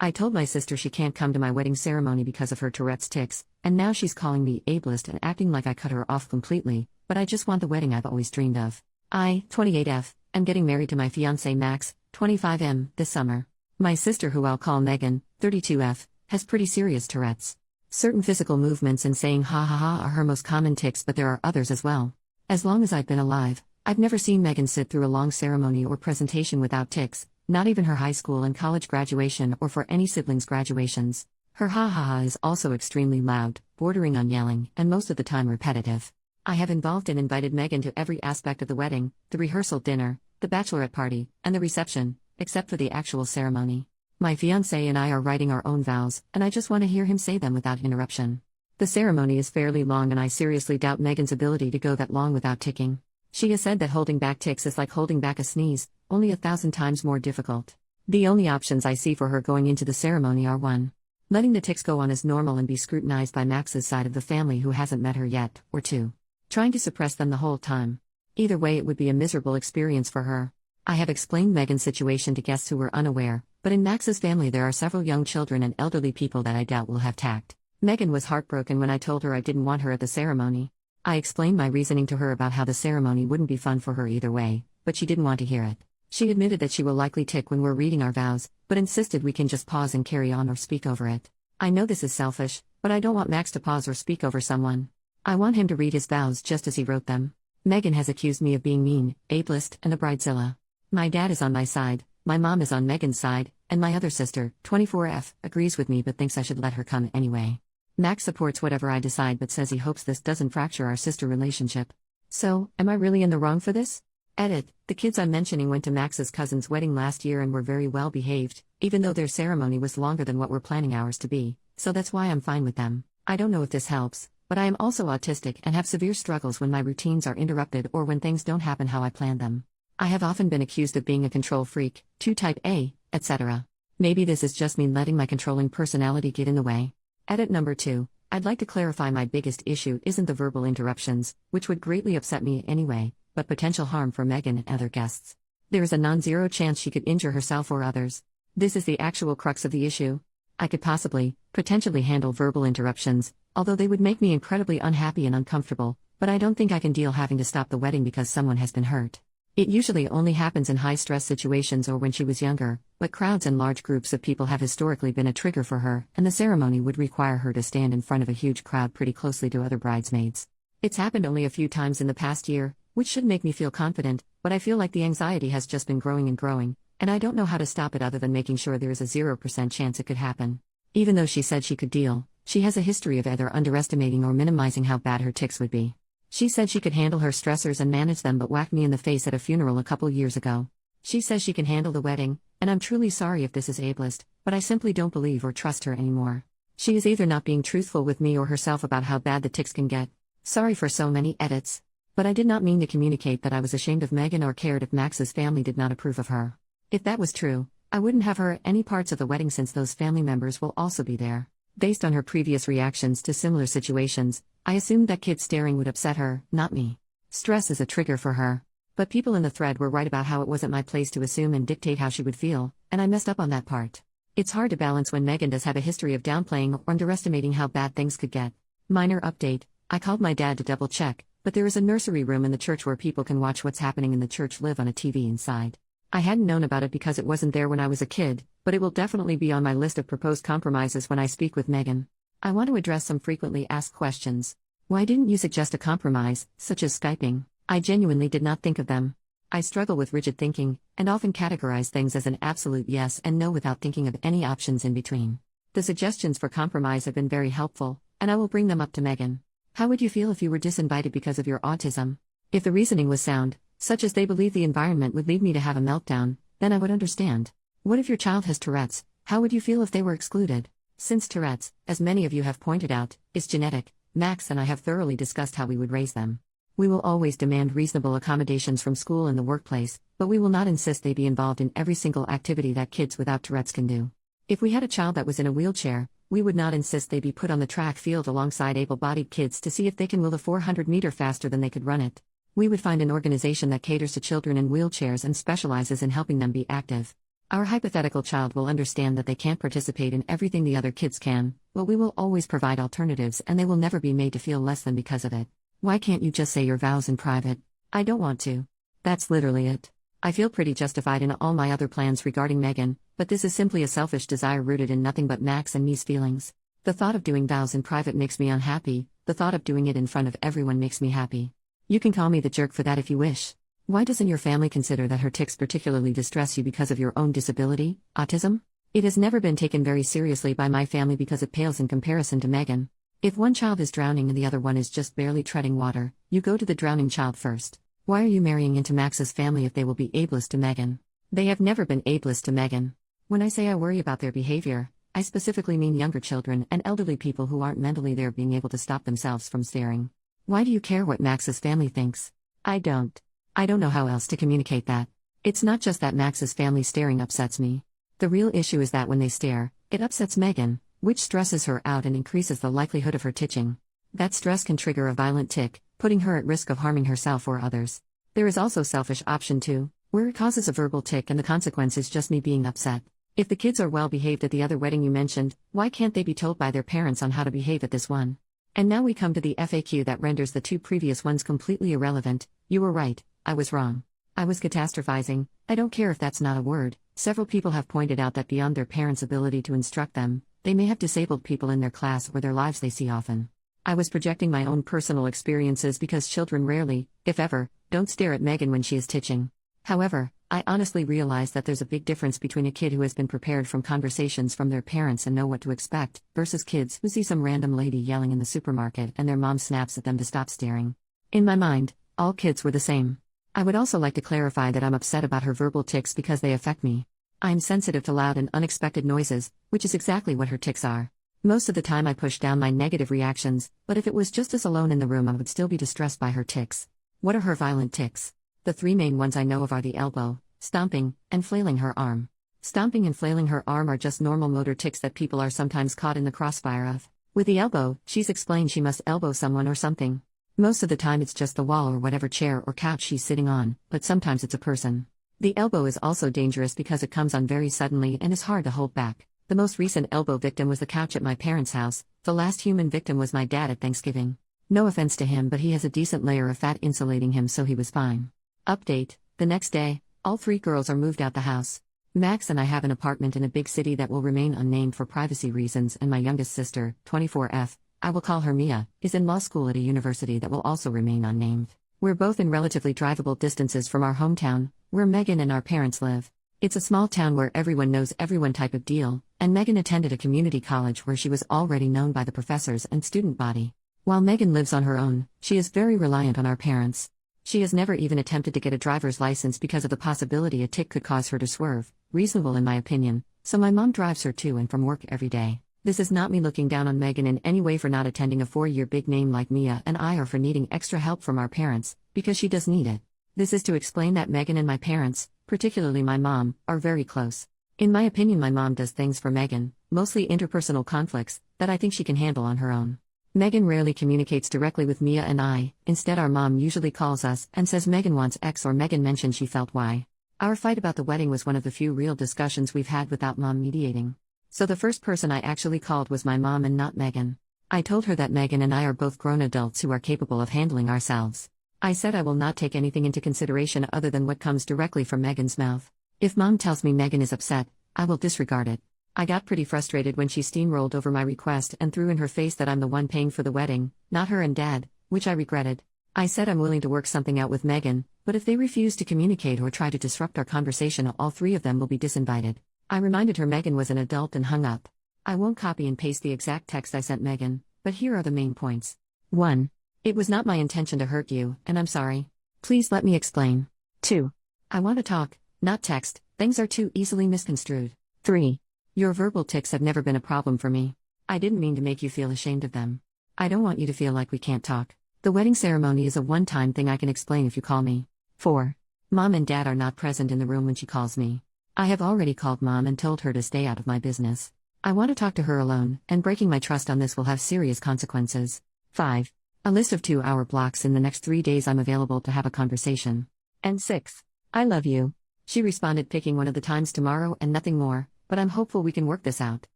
I told my sister she can't come to my wedding ceremony because of her Tourette's tics, and now she's calling me ableist and acting like I cut her off completely, but I just want the wedding I've always dreamed of. I, 28F, am getting married to my fiancé Max, 25M, this summer. My sister, who I'll call Megan, 32F, has pretty serious Tourette's. Certain physical movements and saying ha ha ha are her most common tics, but there are others as well. As long as I've been alive, I've never seen Megan sit through a long ceremony or presentation without tics, not even her high school and college graduation or for any siblings' graduations. Her ha ha ha is also extremely loud, bordering on yelling, and most of the time repetitive. I have involved and invited Megan to every aspect of the wedding, the rehearsal dinner, the bachelorette party, and the reception, except for the actual ceremony. My fiancé and I are writing our own vows, and I just want to hear him say them without interruption. The ceremony is fairly long, and I seriously doubt Megan's ability to go that long without ticking. She has said that holding back tics is like holding back a sneeze, only 1,000 times more difficult. The only options I see for her going into the ceremony are 1. Letting the tics go on as normal and be scrutinized by Max's side of the family who hasn't met her yet, or 2. Trying to suppress them the whole time. Either way, it would be a miserable experience for her. I have explained Megan's situation to guests who were unaware, but in Max's family there are several young children and elderly people that I doubt will have tact. Megan was heartbroken when I told her I didn't want her at the ceremony. I explained my reasoning to her about how the ceremony wouldn't be fun for her either way, but she didn't want to hear it. She admitted that she will likely tic when we're reading our vows, but insisted we can just pause and carry on or speak over it. I know this is selfish, but I don't want Max to pause or speak over someone. I want him to read his vows just as he wrote them. Megan has accused me of being mean, ableist, and a bridezilla. My dad is on my side, my mom is on Megan's side, and my other sister, 24F, agrees with me but thinks I should let her come anyway. Max supports whatever I decide but says he hopes this doesn't fracture our sister relationship. So, am I really in the wrong for this? Edit: the kids I'm mentioning went to Max's cousin's wedding last year and were very well behaved, even though their ceremony was longer than what we're planning ours to be, so that's why I'm fine with them. I don't know if this helps, but I am also autistic and have severe struggles when my routines are interrupted or when things don't happen how I planned them. I have often been accused of being a control freak, 2 type A, etc. Maybe this is just me letting my controlling personality get in the way. Edit number 2. I'd like to clarify my biggest issue isn't the verbal interruptions, which would greatly upset me anyway, but potential harm for Megan and other guests. There is a non-zero chance she could injure herself or others. This is the actual crux of the issue. I could potentially handle verbal interruptions, although they would make me incredibly unhappy and uncomfortable, but I don't think I can deal having to stop the wedding because someone has been hurt. It usually only happens in high-stress situations or when she was younger, but crowds and large groups of people have historically been a trigger for her, and the ceremony would require her to stand in front of a huge crowd pretty closely to other bridesmaids. It's happened only a few times in the past year, which should make me feel confident, but I feel like the anxiety has just been growing and growing, and I don't know how to stop it other than making sure there is a 0% chance it could happen. Even though she said she could deal, she has a history of either underestimating or minimizing how bad her tics would be. She said she could handle her stressors and manage them but whacked me in the face at a funeral a couple years ago. She says she can handle the wedding, and I'm truly sorry if this is ableist, but I simply don't believe or trust her anymore. She is either not being truthful with me or herself about how bad the tics can get. Sorry for so many edits. But I did not mean to communicate that I was ashamed of Megan or cared if Max's family did not approve of her. If that was true, I wouldn't have her at any parts of the wedding since those family members will also be there. Based on her previous reactions to similar situations, I assumed that kids staring would upset her, not me. Stress is a trigger for her. But people in the thread were right about how it wasn't my place to assume and dictate how she would feel, and I messed up on that part. It's hard to balance when Megan does have a history of downplaying or underestimating how bad things could get. Minor update: I called my dad to double check, but there is a nursery room in the church where people can watch what's happening in the church live on a TV inside. I hadn't known about it because it wasn't there when I was a kid, but it will definitely be on my list of proposed compromises when I speak with Megan. I want to address some frequently asked questions. Why didn't you suggest a compromise, such as Skyping? I genuinely did not think of them. I struggle with rigid thinking, and often categorize things as an absolute yes and no without thinking of any options in between. The suggestions for compromise have been very helpful, and I will bring them up to Megan. How would you feel if you were disinvited because of your autism? If the reasoning was sound, such as they believe the environment would lead me to have a meltdown, then I would understand. What if your child has Tourette's? How would you feel if they were excluded? Since Tourette's, as many of you have pointed out, is genetic, Max and I have thoroughly discussed how we would raise them. We will always demand reasonable accommodations from school and the workplace, but we will not insist they be involved in every single activity that kids without Tourette's can do. If we had a child that was in a wheelchair, we would not insist they be put on the track field alongside able-bodied kids to see if they can will a 400-meter faster than they could run it. We would find an organization that caters to children in wheelchairs and specializes in helping them be active. Our hypothetical child will understand that they can't participate in everything the other kids can, but we will always provide alternatives and they will never be made to feel less than because of it. Why can't you just say your vows in private? I don't want to. That's literally it. I feel pretty justified in all my other plans regarding Megan, but this is simply a selfish desire rooted in nothing but Max and me's feelings. The thought of doing vows in private makes me unhappy, the thought of doing it in front of everyone makes me happy. You can call me the jerk for that if you wish. Why doesn't your family consider that her tics particularly distress you because of your own disability, autism? It has never been taken very seriously by my family because it pales in comparison to Megan. If one child is drowning and the other one is just barely treading water, you go to the drowning child first. Why are you marrying into Max's family if they will be ableist to Megan? They have never been ableist to Megan. When I say I worry about their behavior, I specifically mean younger children and elderly people who aren't mentally there being able to stop themselves from staring. Why do you care what Max's family thinks? I don't. I don't know how else to communicate that. It's not just that Max's family staring upsets me. The real issue is that when they stare, it upsets Megan, which stresses her out and increases the likelihood of her titching. That stress can trigger a violent tic, putting her at risk of harming herself or others. There is also selfish option 2, where it causes a verbal tic and the consequence is just me being upset. If the kids are well behaved at the other wedding you mentioned, why can't they be told by their parents on how to behave at this one? And now we come to the FAQ that renders the 2 previous ones completely irrelevant. You were right, I was wrong. I was catastrophizing. I don't care if that's not a word. Several people have pointed out that beyond their parents' ability to instruct them, they may have disabled people in their class or their lives they see often. I was projecting my own personal experiences because children rarely, if ever, don't stare at Megan when she is titching. However, I honestly realize that there's a big difference between a kid who has been prepared from conversations from their parents and know what to expect, versus kids who see some random lady yelling in the supermarket and their mom snaps at them to stop staring. In my mind, all kids were the same. I would also like to clarify that I'm upset about her verbal tics because they affect me. I'm sensitive to loud and unexpected noises, which is exactly what her tics are. Most of the time I push down my negative reactions, but if it was just us alone in the room I would still be distressed by her tics. What are her violent tics? The 3 main ones I know of are the elbow, stomping, and flailing her arm. Stomping and flailing her arm are just normal motor tics that people are sometimes caught in the crossfire of. With the elbow, she's explained she must elbow someone or something. Most of the time it's just the wall or whatever chair or couch she's sitting on, but sometimes it's a person. The elbow is also dangerous because it comes on very suddenly and is hard to hold back. The most recent elbow victim was the couch at my parents' house. The last human victim was my dad at Thanksgiving. No offense to him, but he has a decent layer of fat insulating him, so he was fine. Update: the next day, all 3 girls are moved out the house. Max and I have an apartment in a big city that will remain unnamed for privacy reasons, and my youngest sister, 24F, I will call her Mia, is in law school at a university that will also remain unnamed. We're both in relatively drivable distances from our hometown, where Megan and our parents live. It's a small town where everyone knows everyone type of deal, and Megan attended a community college where she was already known by the professors and student body. While Megan lives on her own, she is very reliant on our parents. She has never even attempted to get a driver's license because of the possibility a tic could cause her to swerve, reasonable in my opinion, so my mom drives her to and from work every day. This is not me looking down on Megan in any way for not attending a 4-year big name like Mia and I, or for needing extra help from our parents, because she does need it. This is to explain that Megan and my parents, particularly my mom, are very close. In my opinion, my mom does things for Megan, mostly interpersonal conflicts, that I think she can handle on her own. Megan rarely communicates directly with Mia and I. Instead, our mom usually calls us and says Megan wants X or Megan mentioned she felt Y. Our fight about the wedding was one of the few real discussions we've had without mom mediating. So the first person I actually called was my mom and not Megan. I told her that Megan and I are both grown adults who are capable of handling ourselves. I said I will not take anything into consideration other than what comes directly from Megan's mouth. If mom tells me Megan is upset, I will disregard it. I got pretty frustrated when she steamrolled over my request and threw in her face that I'm the one paying for the wedding, not her and dad, which I regretted. I said I'm willing to work something out with Megan, but if they refuse to communicate or try to disrupt our conversation, all 3 of them will be disinvited. I reminded her Megan was an adult and hung up. I won't copy and paste the exact text I sent Megan, but here are the main points. 1. It was not my intention to hurt you, and I'm sorry. Please let me explain. 2. I want to talk, not text. Things are too easily misconstrued. 3. Your verbal tics have never been a problem for me. I didn't mean to make you feel ashamed of them. I don't want you to feel like we can't talk. The wedding ceremony is a one-time thing I can explain if you call me. 4. Mom and dad are not present in the room when she calls me. I have already called mom and told her to stay out of my business. I want to talk to her alone, and breaking my trust on this will have serious consequences. 5. A list of 2-hour blocks in the next 3 days I'm available to have a conversation. And 6. I love you. She responded picking one of the times tomorrow and nothing more, but I'm hopeful we can work this out.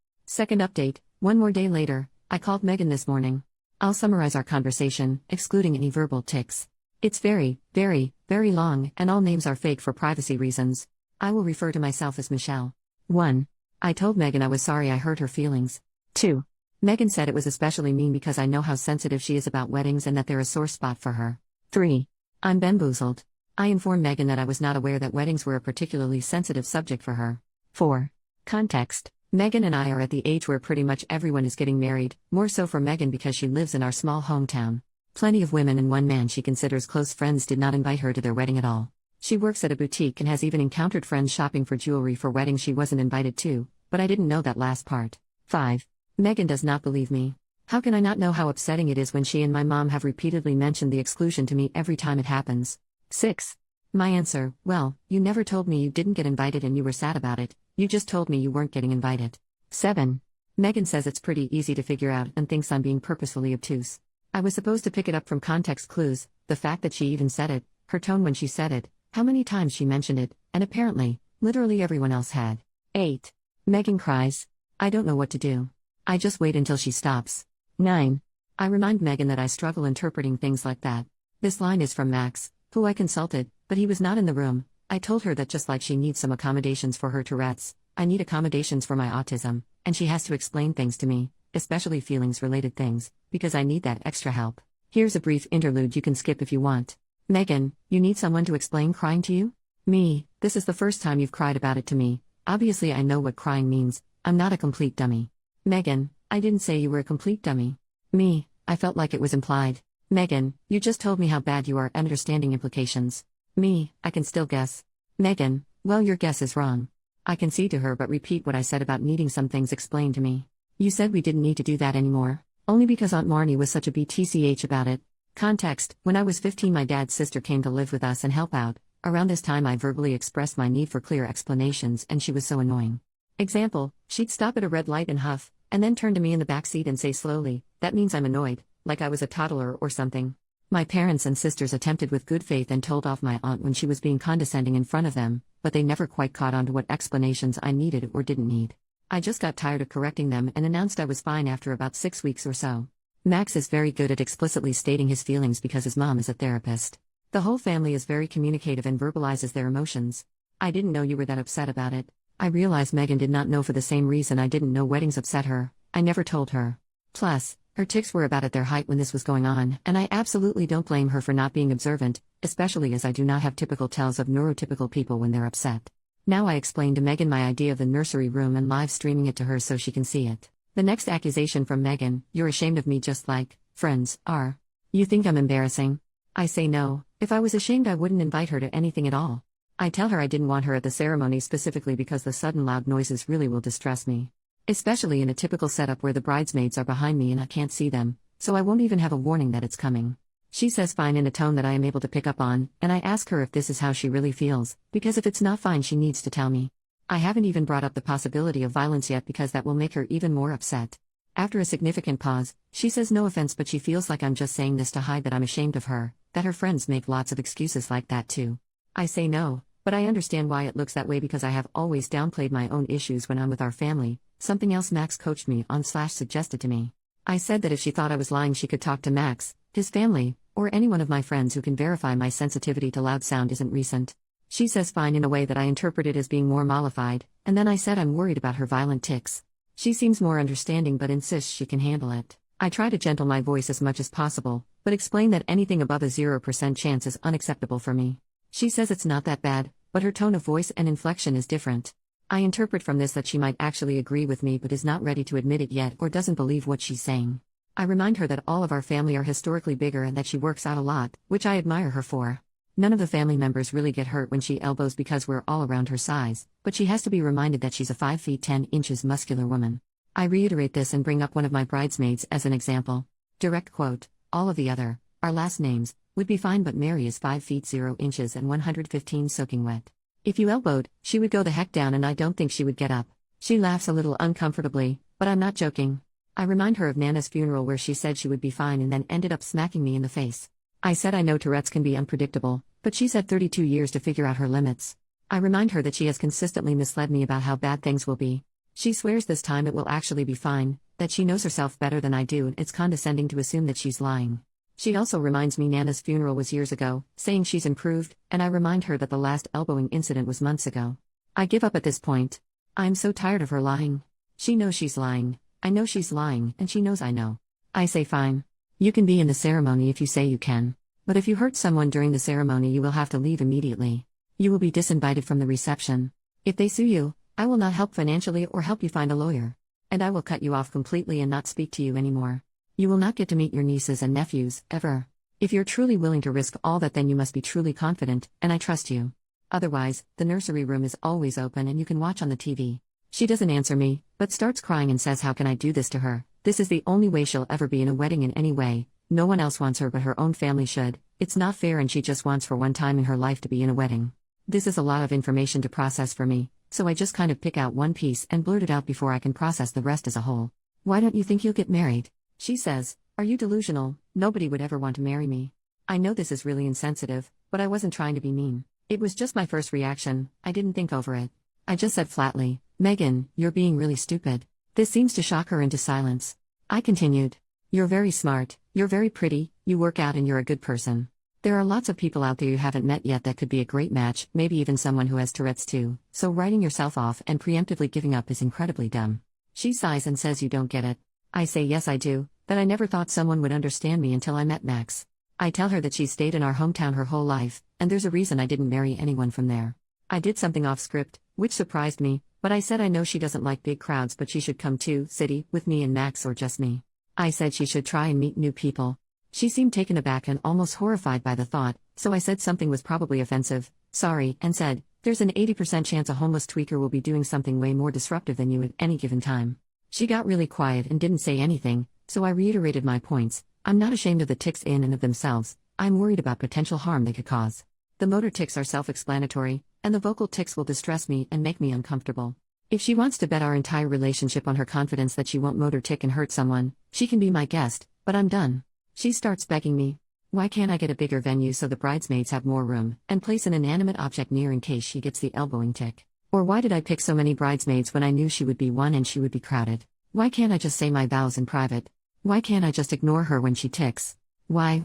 Second update, one more day later, I called Megan this morning. I'll summarize our conversation, excluding any verbal tics. It's very, very, very long, and all names are fake for privacy reasons. I will refer to myself as Michelle. 1. I told Megan I was sorry I hurt her feelings. 2. Megan said it was especially mean because I know how sensitive she is about weddings and that they're a sore spot for her. 3. I'm bamboozled. I informed Megan that I was not aware that weddings were a particularly sensitive subject for her. 4. Context. Megan and I are at the age where pretty much everyone is getting married, more so for Megan because she lives in our small hometown. Plenty of women and one man she considers close friends did not invite her to their wedding at all. She works at a boutique and has even encountered friends shopping for jewelry for weddings she wasn't invited to, but I didn't know that last part. 5. Megan does not believe me. How can I not know how upsetting it is when she and my mom have repeatedly mentioned the exclusion to me every time it happens? 6. My answer, well, you never told me you didn't get invited and you were sad about it, you just told me you weren't getting invited. 7. Megan says it's pretty easy to figure out and thinks I'm being purposefully obtuse. I was supposed to pick it up from context clues, the fact that she even said it, her tone when she said it, how many times she mentioned it, and apparently, literally everyone else had. 8. Megan cries. I don't know what to do. I just wait until she stops. 9. I remind Megan that I struggle interpreting things like that. This line is from Max, who I consulted, but he was not in the room. I told her that just like she needs some accommodations for her Tourette's, I need accommodations for my autism, and she has to explain things to me, especially feelings-related things, because I need that extra help. Here's a brief interlude you can skip if you want. Megan, you need someone to explain crying to you? Me, this is the first time you've cried about it to me. Obviously I know what crying means, I'm not a complete dummy. Megan, I didn't say you were a complete dummy. Me, I felt like it was implied. Megan, you just told me how bad you are at understanding implications. Me, I can still guess. Megan, well your guess is wrong. I concede to her but repeat what I said about needing some things explained to me. You said we didn't need to do that anymore. Only because Aunt Marnie was such a BTCH about it. Context, when I was 15 my dad's sister came to live with us and help out. Around this time I verbally expressed my need for clear explanations and she was so annoying. Example, she'd stop at a red light and huff, and then turn to me in the backseat and say slowly, that means I'm annoyed, like I was a toddler or something. My parents and sisters attempted with good faith and told off my aunt when she was being condescending in front of them, but they never quite caught on to what explanations I needed or didn't need. I just got tired of correcting them and announced I was fine after about 6 weeks or so. Max is very good at explicitly stating his feelings because his mom is a therapist. The whole family is very communicative and verbalizes their emotions. I didn't know you were that upset about it. I realized Megan did not know for the same reason I didn't know weddings upset her. I never told her. Plus, her tics were about at their height when this was going on, and I absolutely don't blame her for not being observant, especially as I do not have typical tells of neurotypical people when they're upset. Now I explained to Megan my idea of the nursery room and live streaming it to her so she can see it. The next accusation from Megan, you're ashamed of me just like friends are. You think I'm embarrassing? I say no, if I was ashamed I wouldn't invite her to anything at all. I tell her I didn't want her at the ceremony specifically because the sudden loud noises really will distress me. Especially in a typical setup where the bridesmaids are behind me and I can't see them, so I won't even have a warning that it's coming. She says fine in a tone that I am able to pick up on, and I ask her if this is how she really feels, because if it's not fine she needs to tell me. I haven't even brought up the possibility of violence yet because that will make her even more upset. After a significant pause, she says no offense but she feels like I'm just saying this to hide that I'm ashamed of her, that her friends make lots of excuses like that too. I say no, but I understand why it looks that way because I have always downplayed my own issues when I'm with our family, something else Max coached me on / suggested to me. I said that if she thought I was lying she could talk to Max, his family, or any one of my friends who can verify my sensitivity to loud sound isn't recent. She says fine in a way that I interpreted as being more mollified, and then I said I'm worried about her violent tics. She seems more understanding but insists she can handle it. I try to gentle my voice as much as possible, but explain that anything above a 0% chance is unacceptable for me. She says it's not that bad, but her tone of voice and inflection is different. I interpret from this that she might actually agree with me but is not ready to admit it yet or doesn't believe what she's saying. I remind her that all of our family are historically bigger and that she works out a lot, which I admire her for. None of the family members really get hurt when she elbows because we're all around her size, but she has to be reminded that she's a 5 feet 10 inches muscular woman. I reiterate this and bring up one of my bridesmaids as an example. Direct quote, all of the other, our last names, would be fine but Mary is 5 feet 0 inches and 115 soaking wet. If you elbowed, she would go the heck down and I don't think she would get up. She laughs a little uncomfortably, but I'm not joking. I remind her of Nana's funeral where she said she would be fine and then ended up smacking me in the face. I said I know Tourette's can be unpredictable, but she's had 32 years to figure out her limits. I remind her that she has consistently misled me about how bad things will be. She swears this time it will actually be fine, that she knows herself better than I do, and it's condescending to assume that she's lying. She also reminds me Nana's funeral was years ago, saying she's improved, and I remind her that the last elbowing incident was months ago. I give up at this point. I'm so tired of her lying. She knows she's lying, I know she's lying, and she knows I know. I say fine. You can be in the ceremony if you say you can. But if you hurt someone during the ceremony, you will have to leave immediately. You will be disinvited from the reception. If they sue you, I will not help financially or help you find a lawyer. And I will cut you off completely and not speak to you anymore. You will not get to meet your nieces and nephews, ever. If you're truly willing to risk all that, then you must be truly confident, and I trust you. Otherwise, the nursery room is always open and you can watch on the TV. She doesn't answer me, but starts crying and says, how can I do this to her? This is the only way she'll ever be in a wedding in any way. No one else wants her but her own family should. It's not fair, and she just wants for one time in her life to be in a wedding. This is a lot of information to process for me, so I just kind of pick out one piece and blurt it out before I can process the rest as a whole. Why don't you think you'll get married? She says, are you delusional? Nobody would ever want to marry me. I know this is really insensitive, but I wasn't trying to be mean. It was just my first reaction, I didn't think over it. I just said flatly, Megan, you're being really stupid. This seems to shock her into silence. I continued, you're very smart, you're very pretty, you work out, and you're a good person. There are lots of people out there you haven't met yet that could be a great match, maybe even someone who has Tourette's too, so writing yourself off and preemptively giving up is incredibly dumb. She sighs and says, you don't get it. I say yes I do, that I never thought someone would understand me until I met Max. I tell her that she's stayed in our hometown her whole life, and there's a reason I didn't marry anyone from there. I did something off script, which surprised me, but I said I know she doesn't like big crowds, but she should come to city with me and Max, or just me. I said she should try and meet new people. She seemed taken aback and almost horrified by the thought, so I said something was probably offensive, sorry, and said, there's an 80% chance a homeless tweaker will be doing something way more disruptive than you at any given time. She got really quiet and didn't say anything, so I reiterated my points. I'm not ashamed of the tics in and of themselves, I'm worried about potential harm they could cause. The motor tics are self-explanatory, and the vocal tics will distress me and make me uncomfortable. If she wants to bet our entire relationship on her confidence that she won't motor tic and hurt someone, she can be my guest, but I'm done. She starts begging me. Why can't I get a bigger venue so the bridesmaids have more room, and place an inanimate object near in case she gets the elbowing tic? Or why did I pick so many bridesmaids when I knew she would be one and she would be crowded? Why can't I just say my vows in private? Why can't I just ignore her when she tics? Why?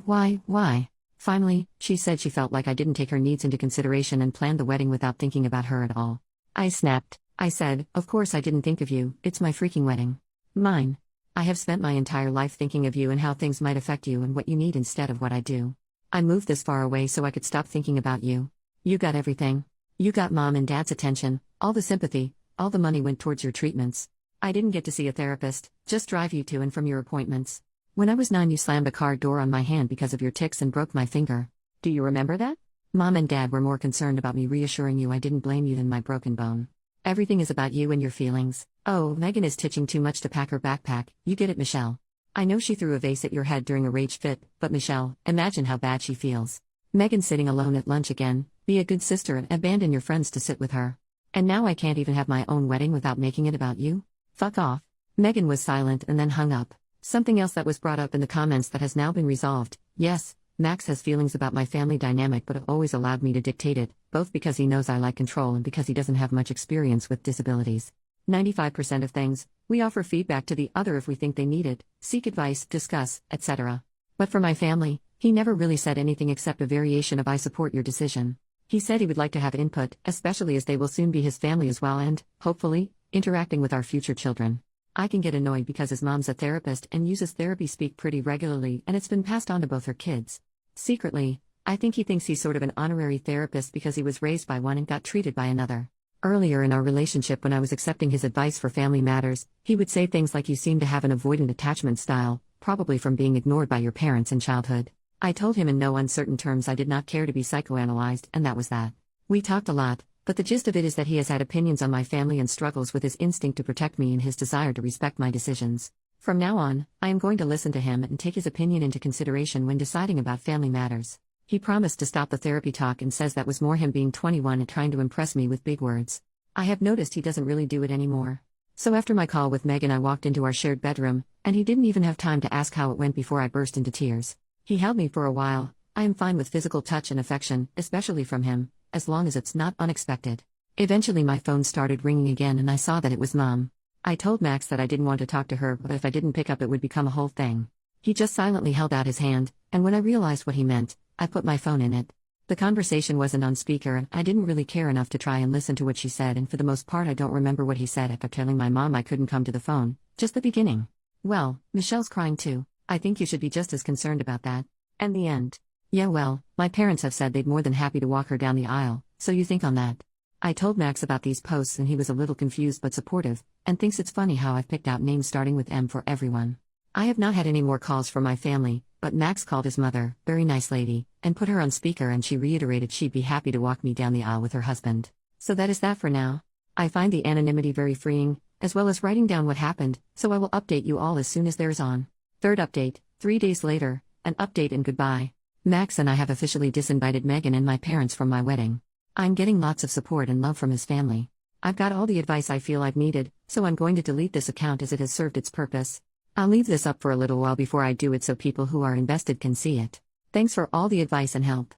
Finally, she said she felt like I didn't take her needs into consideration and planned the wedding without thinking about her at all. I snapped. I said, of course I didn't think of you, it's my freaking wedding. Mine. I have spent my entire life thinking of you and how things might affect you and what you need instead of what I do. I moved this far away so I could stop thinking about you. You got everything. You got mom and dad's attention, all the sympathy, all the money went towards your treatments. I didn't get to see a therapist, just drive you to and from your appointments. When I was 9, you slammed a car door on my hand because of your tics and broke my finger. Do you remember that? Mom and dad were more concerned about me reassuring you I didn't blame you than my broken bone. Everything is about you and your feelings. Oh, Megan is titching too much to pack her backpack, you get it, Michelle. I know she threw a vase at your head during a rage fit, but Michelle, imagine how bad she feels. Megan sitting alone at lunch again, be a good sister and abandon your friends to sit with her. And now I can't even have my own wedding without making it about you? Fuck off. Megan was silent and then hung up. Something else that was brought up in the comments that has now been resolved. Yes, Max has feelings about my family dynamic but always allowed me to dictate it, both because he knows I like control and because he doesn't have much experience with disabilities. 95% of things, we offer feedback to the other if we think they need it, seek advice, discuss, etc. But for my family, he never really said anything except a variation of I support your decision. He said he would like to have input, especially as they will soon be his family as well and, hopefully, interacting with our future children. I can get annoyed because his mom's a therapist and uses therapy speak pretty regularly and it's been passed on to both her kids. Secretly, I think he thinks he's sort of an honorary therapist because he was raised by one and got treated by another. Earlier in our relationship when I was accepting his advice for family matters, he would say things like you seem to have an avoidant attachment style, probably from being ignored by your parents in childhood. I told him in no uncertain terms I did not care to be psychoanalyzed and that was that. We talked a lot, but the gist of it is that he has had opinions on my family and struggles with his instinct to protect me and his desire to respect my decisions. From now on, I am going to listen to him and take his opinion into consideration when deciding about family matters. He promised to stop the therapy talk and says that was more him being 21 and trying to impress me with big words. I have noticed he doesn't really do it anymore. So after my call with Megan I walked into our shared bedroom, and he didn't even have time to ask how it went before I burst into tears. He held me for a while. I am fine with physical touch and affection, especially from him, as long as it's not unexpected. Eventually my phone started ringing again and I saw that it was Mom. I told Max that I didn't want to talk to her, but if I didn't pick up it would become a whole thing. He just silently held out his hand, and when I realized what he meant, I put my phone in it. The conversation wasn't on speaker and I didn't really care enough to try and listen to what she said, and for the most part I don't remember what he said after telling my mom I couldn't come to the phone, just the beginning. Well, Michelle's crying too. I think you should be just as concerned about that. And the end. Yeah, well, my parents have said they'd more than happy to walk her down the aisle, so you think on that. I told Max about these posts and he was a little confused but supportive, and thinks it's funny how I've picked out names starting with M for everyone. I have not had any more calls from my family, but Max called his mother, very nice lady, and put her on speaker, and she reiterated she'd be happy to walk me down the aisle with her husband. So that is that for now. I find the anonymity very freeing, as well as writing down what happened, so I will update you all as soon as there is on. Third update, 3 days later, an update and goodbye. Max and I have officially disinvited Megan and my parents from my wedding. I'm getting lots of support and love from his family. I've got all the advice I feel I've needed, so I'm going to delete this account as it has served its purpose. I'll leave this up for a little while before I do it so people who are invested can see it. Thanks for all the advice and help.